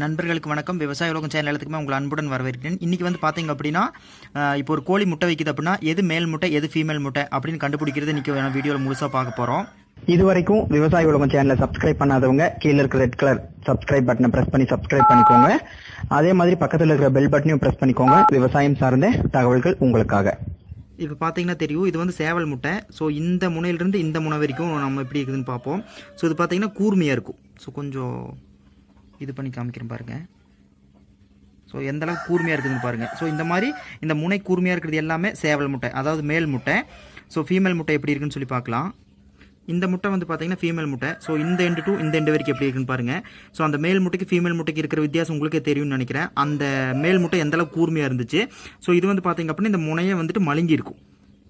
நண்பர்களுக்கு வணக்கம். விவசாய உலகம் சேனல் எல்லாத்துக்குமே உங்களை அன்புடன் வரவேற்கிறேன். இன்றைக்கி வந்து பார்த்தீங்க அப்படின்னா, இப்போ ஒரு கோழி முட்டை வைக்குது அப்படின்னா எது மேல் முட்டை எது ஃபீமேல் முட்டை அப்படின்னு கண்டுபிடிக்கிறது இன்றைக்கி வீடியோவில் முழுசாக பார்க்க போகிறோம். இது வரைக்கும் விவசாய உலகம் சேனலை சப்ஸ்கிரைப் பண்ணாதவங்க கீழே இருக்கிற ரெட் கலர் சப்ஸ்கிரைப் பட்டனை பிரஸ் பண்ணி சப்ஸ்கிரைப் பண்ணிக்கோங்க. அதே மாதிரி பக்கத்தில் இருக்கிற பெல் பட்டனையும் பிரஸ் பண்ணிக்கோங்க. விவசாயம் சார்ந்த தகவல்கள் உங்களுக்காக. இப்போ பார்த்தீங்கன்னா தெரியும், இது வந்து சேவல் முட்டை. ஸோ இந்த முனையிலிருந்து இந்த முனை வரைக்கும் நம்ம எப்படி இருக்குதுன்னு பார்ப்போம். ஸோ இது பார்த்தீங்கன்னா கூர்மையாக இருக்கும். ஸோ கொஞ்சம் இது பண்ணி காமிக்கிறேன் பாருங்கள். ஸோ எந்த அளவுக்கு கூர்மையாக இருக்குதுன்னு பாருங்கள். ஸோ இந்த மாதிரி இந்த முனை கூர்மையாக இருக்கிறது எல்லாமே சேவல் முட்டை, அதாவது மேல் முட்டை. ஸோ ஃபீமேல் முட்டை எப்படி இருக்குன்னு சொல்லி பார்க்கலாம். இந்த முட்டை வந்து பார்த்தீங்கன்னா ஃபீமேல் முட்டை. ஸோ இந்த எண்டு டு இந்த எண்டு வரைக்கும் எப்படி இருக்குன்னு பாருங்கள். ஸோ அந்த மேல் முட்டைக்கு ஃபீமேல் முட்டைக்கு இருக்கிற வித்தியாசம் உங்களுக்கே தெரியும்னு நினைக்கிறேன். அந்த மேல் முட்டை எந்த அளவுக்கு கூர்மையாக இருந்துச்சு. ஸோ இது வந்து பார்த்தீங்க அப்படின்னா இந்த முனையை வந்துட்டு மழுங்கி இருக்கும்.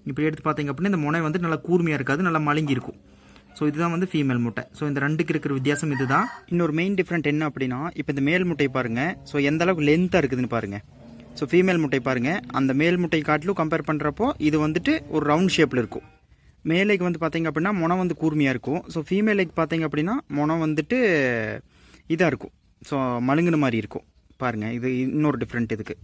இப்படி எடுத்து பார்த்தீங்க அப்படின்னா இந்த முனை வந்து நல்லா கூர்மையாக இருக்காது, நல்லா மழுங்கி இருக்கும். ஸோ இதுதான் வந்து ஃபீமேல் முட்டை. ஸோ இந்த ரெண்டுக்கு இருக்கிற வித்தியாசம் இதுதான். இன்னொரு மெயின் டிஃப்ரெண்ட் என்ன அப்படின்னா, இப்போ இந்த மேல் முட்டை பாருங்கள். ஸோ எந்த அளவுக்கு லென்த்தாக இருக்குதுன்னு பாருங்கள். ஸோ ஃபீமேல் முட்டை பாருங்கள், அந்த மேல் முட்டை காட்டிலும் கம்பேர் பண்ணுறப்போ இது வந்துட்டு ஒரு ரவுண்ட் ஷேப்பில் இருக்கும். மேலைக்கு வந்து பார்த்தீங்க அப்படின்னா முனை வந்து கூர்மையாக இருக்கும். ஸோ ஃபீமேலுக்கு பார்த்தீங்க அப்படின்னா முனை வந்துட்டு இதாக இருக்கும். ஸோ மழுங்குன மாதிரி இருக்கும் பாருங்கள். இது இன்னொரு டிஃப்ரெண்ட் இதுக்கு.